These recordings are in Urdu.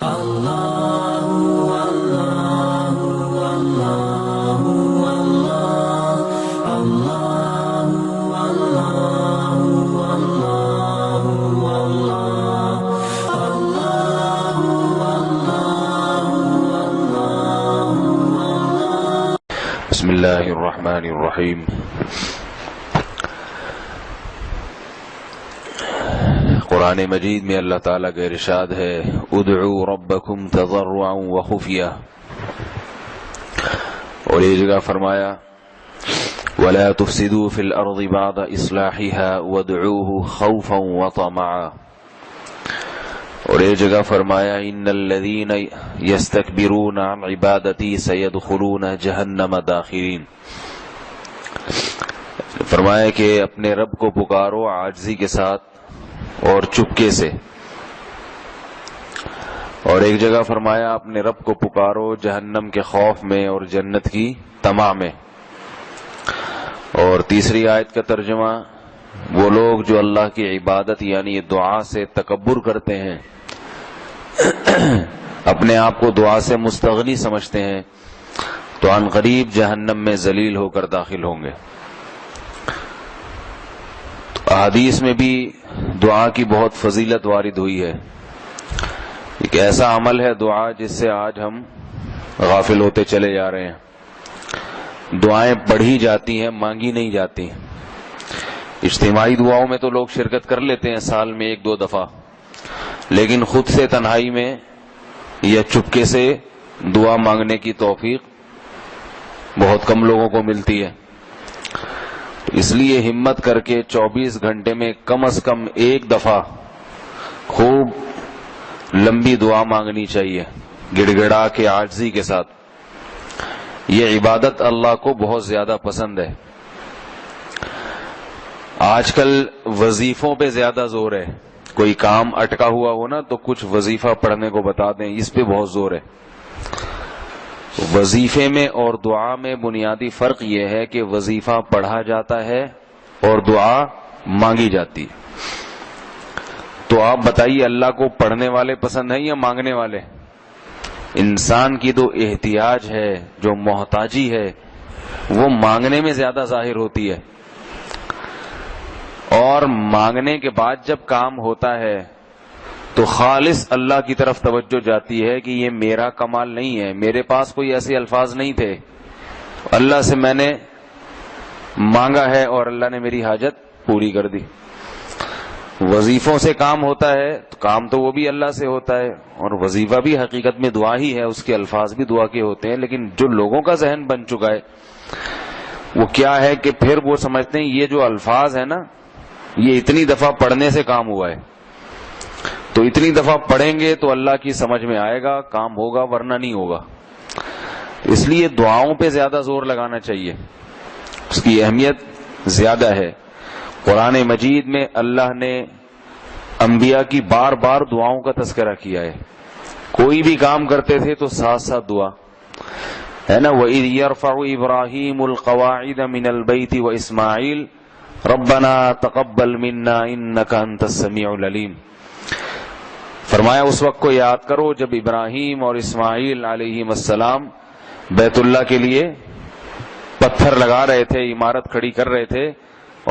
بسم اللہ الرحمن الرحیم۔ قرآن مجید میں اللہ تعالیٰ کا ارشاد ہے ادعوا ربکم تضرعا وخفیہ، اور یہ جگہ فرمایا ولا تفسدوا فی الارض بعد اصلاحها وادعوه خوفا وطمعا، اور یہ جگہ فرمایا ان الذین یستکبرون عن عبادتی سیدخلون جہنم داخرین۔ فرمایا کہ اپنے رب کو پکارو عاجزی کے ساتھ اور چپکے سے، اور ایک جگہ فرمایا اپنے رب کو پکارو جہنم کے خوف میں اور جنت کی طمع میں۔ اور تیسری آیت کا ترجمہ وہ لوگ جو اللہ کی عبادت یعنی دعا سے تکبر کرتے ہیں، اپنے آپ کو دعا سے مستغنی سمجھتے ہیں، تو عن قریب جہنم میں ذلیل ہو کر داخل ہوں گے۔ احادیث میں بھی دعا کی بہت فضیلت وارد ہوئی ہے۔ ایک ایسا عمل ہے دعا جس سے آج ہم غافل ہوتے چلے جا رہے ہیں۔ دعائیں پڑھی جاتی ہیں، مانگی نہیں جاتی۔ اجتماعی دعاؤں میں تو لوگ شرکت کر لیتے ہیں سال میں ایک دو دفعہ، لیکن خود سے تنہائی میں یا چپکے سے دعا مانگنے کی توفیق بہت کم لوگوں کو ملتی ہے۔ اس لیے ہمت کر کے 24 گھنٹے میں کم از کم ایک دفعہ خوب لمبی دعا مانگنی چاہیے، گڑ گڑا کے عاجزی کے ساتھ۔ یہ عبادت اللہ کو بہت زیادہ پسند ہے۔ آج کل وظیفوں پہ زیادہ زور ہے، کوئی کام اٹکا ہوا ہو نا تو کچھ وظیفہ پڑھنے کو بتا دیں، اس پہ بہت زور ہے۔ وظیفے میں اور دعا میں بنیادی فرق یہ ہے کہ وظیفہ پڑھا جاتا ہے اور دعا مانگی جاتی ہے۔ تو آپ بتائیے اللہ کو پڑھنے والے پسند ہیں یا مانگنے والے؟ انسان کی جو احتیاج ہے، جو محتاجی ہے، وہ مانگنے میں زیادہ ظاہر ہوتی ہے، اور مانگنے کے بعد جب کام ہوتا ہے تو خالص اللہ کی طرف توجہ جاتی ہے کہ یہ میرا کمال نہیں ہے، میرے پاس کوئی ایسے الفاظ نہیں تھے، اللہ سے میں نے مانگا ہے اور اللہ نے میری حاجت پوری کر دی۔ وظیفوں سے کام ہوتا ہے تو کام تو وہ بھی اللہ سے ہوتا ہے، اور وظیفہ بھی حقیقت میں دعا ہی ہے، اس کے الفاظ بھی دعا کے ہوتے ہیں، لیکن جو لوگوں کا ذہن بن چکا ہے وہ کیا ہے کہ پھر وہ سمجھتے ہیں یہ جو الفاظ ہیں نا، یہ اتنی دفعہ پڑھنے سے کام ہوا ہے، تو اتنی دفعہ پڑھیں گے تو اللہ کی سمجھ میں آئے گا، کام ہوگا، ورنہ نہیں ہوگا۔ اس لیے دعاؤں پہ زیادہ زور لگانا چاہیے، اس کی اہمیت زیادہ ہے۔ قرآن مجید میں اللہ نے انبیاء کی بار بار دعاؤں کا تذکرہ کیا ہے، کوئی بھی کام کرتے تھے تو ساتھ ساتھ دعا ہے نا۔ وَإِذْ يَرْفَعُ إِبْرَاهِيمُ الْقَوَاعِدَ مِنَ الْبَيْتِ وَإِسْمَاعِيلُ رَبَّنَا تَقَبَّلْ مِنَّا إِنَّكَ أَنْتَ السَّمِيعُ الْعَلِيمُ۔ فرمایا اس وقت کو یاد کرو جب ابراہیم اور اسماعیل علیہم السلام بیت اللہ کے لیے پتھر لگا رہے تھے، عمارت کھڑی کر رہے تھے،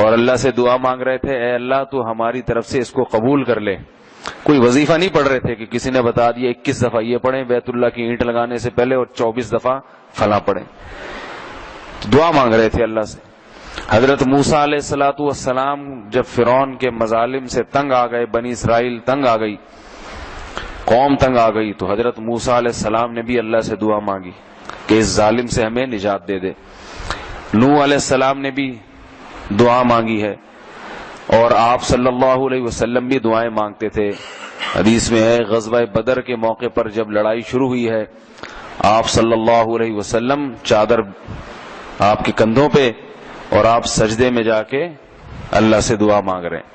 اور اللہ سے دعا مانگ رہے تھے اے اللہ تو ہماری طرف سے اس کو قبول کر لے۔ کوئی وظیفہ نہیں پڑھ رہے تھے کہ کسی نے بتا دیا 21 دفعہ یہ پڑھیں بیت اللہ کی اینٹ لگانے سے پہلے اور 24 دفعہ فلاں پڑھیں، دعا مانگ رہے تھے اللہ سے۔ حضرت موسیٰ علیہ السلام جب فرعون کے مظالم سے تنگ آ گئے، بنی اسرائیل تنگ آ گئی، قوم تنگ آ گئی، تو حضرت موسیٰ علیہ السلام نے بھی اللہ سے دعا مانگی کہ اس ظالم سے ہمیں نجات دے دے۔ نوح علیہ السلام نے بھی دعا مانگی ہے، اور آپ صلی اللہ علیہ وسلم بھی دعائیں مانگتے تھے۔ حدیث میں ہے غزوہ بدر کے موقع پر جب لڑائی شروع ہوئی ہے، آپ صلی اللہ علیہ وسلم چادر آپ کے کندھوں پہ اور آپ سجدے میں جا کے اللہ سے دعا مانگ رہے ہیں۔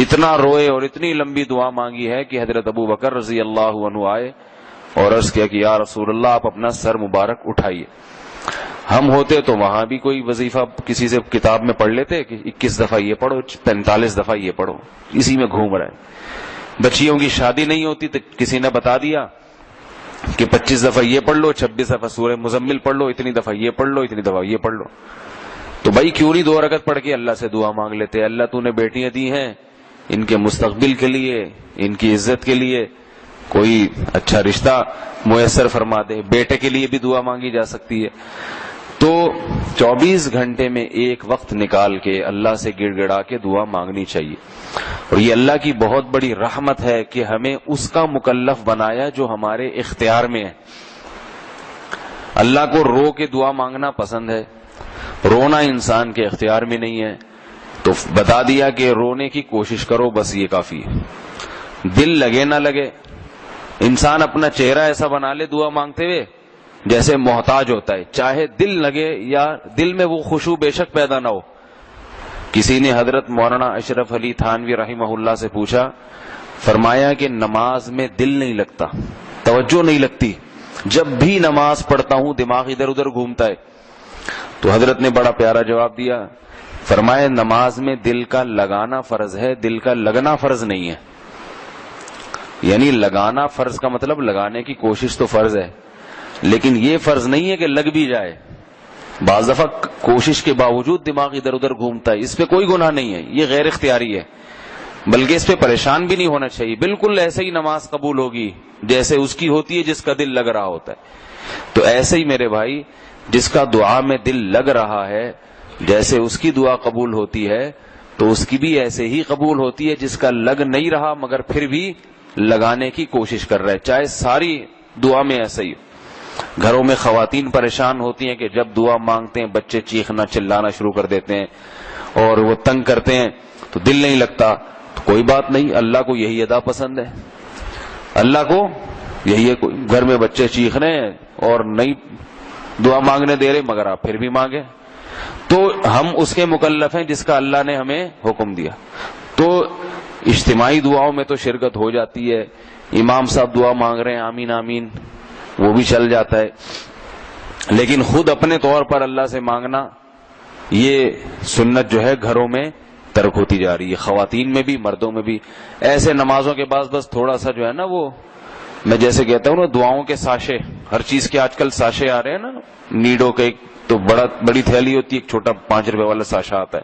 اتنا روئے اور اتنی لمبی دعا مانگی ہے کہ حضرت ابو بکر رضی اللہ عنہ آئے اور عرض کیا کہ یا رسول اللہ آپ اپنا سر مبارک اٹھائیے۔ ہم ہوتے تو وہاں بھی کوئی وظیفہ کسی سے کتاب میں پڑھ لیتے کہ 21 دفعہ یہ پڑھو، 45 دفعہ یہ پڑھو، اسی میں گھوم رہے۔ بچیوں کی شادی نہیں ہوتی تو کسی نے بتا دیا کہ 25 دفعہ یہ پڑھ لو، 26 دفعہ سورہ مزمل پڑھ لو، اتنی دفعہ یہ پڑھ لو، اتنی دفعہ یہ پڑھ لو. تو بھائی کیوں نہیں 2 رکعت پڑھ کے اللہ سے دعا مانگ لیتے؟ اللہ تو نے بیٹیاں دی ہیں، ان کے مستقبل کے لیے، ان کی عزت کے لیے کوئی اچھا رشتہ میسر فرما دے. بیٹے کے لیے بھی دعا مانگی جا سکتی ہے. تو 24 گھنٹے میں ایک وقت نکال کے اللہ سے گڑ گڑا کے دعا مانگنی چاہیے. اور یہ اللہ کی بہت بڑی رحمت ہے کہ ہمیں اس کا مکلف بنایا جو ہمارے اختیار میں ہے. اللہ کو رو کے دعا مانگنا پسند ہے، رونا انسان کے اختیار میں نہیں ہے. تو بتا دیا کہ رونے کی کوشش کرو، بس یہ کافی ہے. دل لگے نہ لگے، انسان اپنا چہرہ ایسا بنا لے دعا مانگتے ہوئے جیسے محتاج ہوتا ہے، چاہے دل لگے یا دل میں وہ خشوع بے شک پیدا نہ ہو. کسی نے حضرت مولانا اشرف علی تھانوی رحمہ اللہ سے پوچھا، فرمایا کہ نماز میں دل نہیں لگتا، توجہ نہیں لگتی، جب بھی نماز پڑھتا ہوں دماغ ادھر ادھر گھومتا ہے. تو حضرت نے بڑا پیارا جواب دیا، فرمایا نماز میں دل کا لگانا فرض ہے، دل کا لگنا فرض نہیں ہے. یعنی لگانا فرض کا مطلب لگانے کی کوشش تو فرض ہے، لیکن یہ فرض نہیں ہے کہ لگ بھی جائے. بعض دفعہ کوشش کے باوجود دماغ ادھر ادھر گھومتا ہے، اس پہ کوئی گناہ نہیں ہے، یہ غیر اختیاری ہے، بلکہ اس پہ پریشان بھی نہیں ہونا چاہیے. بالکل ایسے ہی نماز قبول ہوگی جیسے اس کی ہوتی ہے جس کا دل لگ رہا ہوتا ہے. تو ایسے ہی میرے بھائی، جس کا دعا میں دل لگ رہا ہے، جیسے اس کی دعا قبول ہوتی ہے تو اس کی بھی ایسے ہی قبول ہوتی ہے جس کا لگ نہیں رہا مگر پھر بھی لگانے کی کوشش کر رہا ہے. چاہے ساری دعا میں ایسا ہی. گھروں میں خواتین پریشان ہوتی ہیں کہ جب دعا مانگتے ہیں بچے چیخنا چلانا شروع کر دیتے ہیں اور وہ تنگ کرتے ہیں تو دل نہیں لگتا. تو کوئی بات نہیں، اللہ کو یہی ادا پسند ہے. اللہ کو یہی ہے، گھر میں بچے چیخ رہے ہیں اور نہیں دعا مانگنے دے رہے مگر آپ پھر بھی مانگے، تو ہم اس کے مکلف ہیں جس کا اللہ نے ہمیں حکم دیا. تو اجتماعی دعاؤں میں تو شرکت ہو جاتی ہے. امام صاحب دعا مانگ رہے ہیں آمین آمین، وہ بھی چل جاتا ہے. لیکن خود اپنے طور پر اللہ سے مانگنا، یہ سنت جو ہے گھروں میں ترک ہوتی جا رہی ہے، خواتین میں بھی مردوں میں بھی. ایسے نمازوں کے بعد بس تھوڑا سا جو ہے نا، وہ میں جیسے کہتا ہوں نا دعاؤں کے ساشے، ہر چیز کے آج کل ساشے آ رہے ہیں نا، نیڈو کے تو بڑی تھیلی ہوتی ہے، ایک چھوٹا 5 روپے والا ساشا آتا ہے.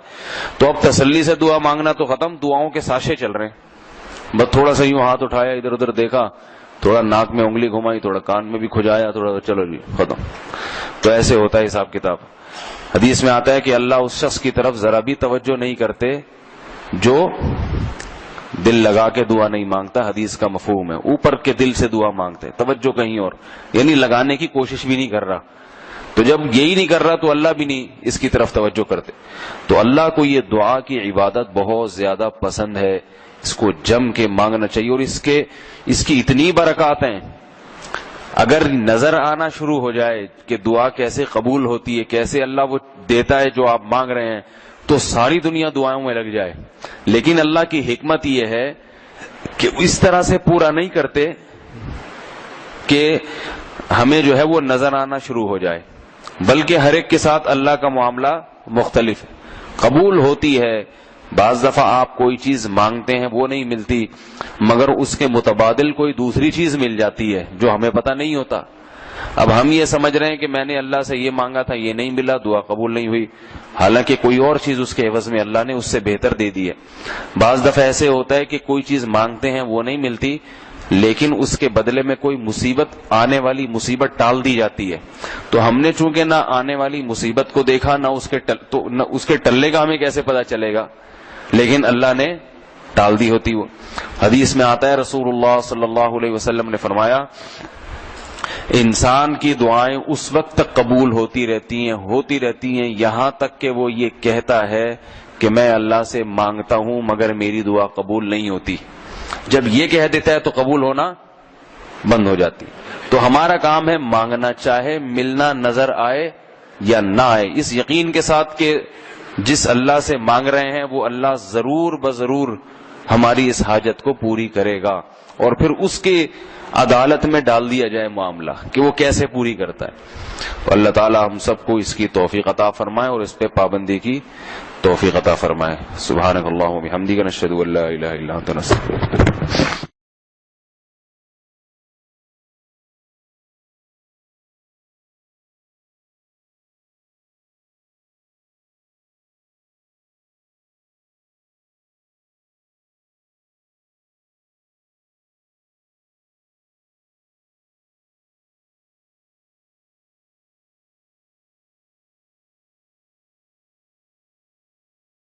تو اب تسلی سے دعا مانگنا تو ختم، دعاؤں کے ساشے چل رہے ہیں. بس تھوڑا سا یوں ہاتھ اٹھایا، ادھر ادھر دیکھا، تھوڑا ناک میں انگلی گھمائی، تھوڑا کان میں بھی کھجایا، تھوڑا چلو جی ختم. تو ایسے ہوتا ہے حساب کتاب. حدیث میں آتا ہے کہ اللہ اس شخص کی طرف ذرا بھی توجہ نہیں کرتے جو دل لگا کے دعا نہیں مانگتا. حدیث کا مفہوم ہے اوپر کے دل سے دعا مانگتے، توجہ کہیں اور، یعنی لگانے کی کوشش بھی نہیں کر رہا. تو جب یہی نہیں کر رہا تو اللہ بھی نہیں اس کی طرف توجہ کرتے. تو اللہ کو یہ دعا کی عبادت بہت زیادہ پسند ہے، اس کو جم کے مانگنا چاہیے. اور اس کی اتنی برکات ہیں، اگر نظر آنا شروع ہو جائے کہ دعا کیسے قبول ہوتی ہے، کیسے اللہ وہ دیتا ہے جو آپ مانگ رہے ہیں، تو ساری دنیا دعاؤں میں لگ جائے. لیکن اللہ کی حکمت یہ ہے کہ اس طرح سے پورا نہیں کرتے کہ ہمیں جو ہے وہ نظر آنا شروع ہو جائے، بلکہ ہر ایک کے ساتھ اللہ کا معاملہ مختلف ہے. قبول ہوتی ہے، بعض دفعہ آپ کوئی چیز مانگتے ہیں وہ نہیں ملتی، مگر اس کے متبادل کوئی دوسری چیز مل جاتی ہے جو ہمیں پتہ نہیں ہوتا. اب ہم یہ سمجھ رہے ہیں کہ میں نے اللہ سے یہ مانگا تھا، یہ نہیں ملا، دعا قبول نہیں ہوئی، حالانکہ کوئی اور چیز اس کے عوض میں اللہ نے اس سے بہتر دے دی ہے. بعض دفعہ ایسے ہوتا ہے کہ کوئی چیز مانگتے ہیں وہ نہیں ملتی، لیکن اس کے بدلے میں کوئی مصیبت، آنے والی مصیبت ٹال دی جاتی ہے. تو ہم نے چونکہ نہ آنے والی مصیبت کو دیکھا، نہ اس کے ٹلنے کا ہمیں کیسے پتا چلے گا، لیکن اللہ نے ٹال دی ہوتی. وہ حدیث میں آتا ہے، رسول اللہ صلی اللہ علیہ وسلم نے فرمایا، انسان کی دعائیں اس وقت تک قبول ہوتی رہتی ہیں یہاں تک کہ وہ یہ کہتا ہے کہ میں اللہ سے مانگتا ہوں مگر میری دعا قبول نہیں ہوتی. جب یہ کہہ دیتا ہے تو قبول ہونا بند ہو جاتی. تو ہمارا کام ہے مانگنا، چاہے ملنا نظر آئے یا نہ آئے، اس یقین کے ساتھ کہ جس اللہ سے مانگ رہے ہیں وہ اللہ ضرور بضرور ہماری اس حاجت کو پوری کرے گا. اور پھر اس کی عدالت میں ڈال دیا جائے معاملہ کہ وہ کیسے پوری کرتا ہے. تو اللہ تعالی ہم سب کو اس کی توفیق عطا فرمائے اور اس پہ پابندی کی توفیق عطا فرمائے. سبحانک اللہم و بحمدک، نشہد ان لا الہ الا انت، نستغفرک.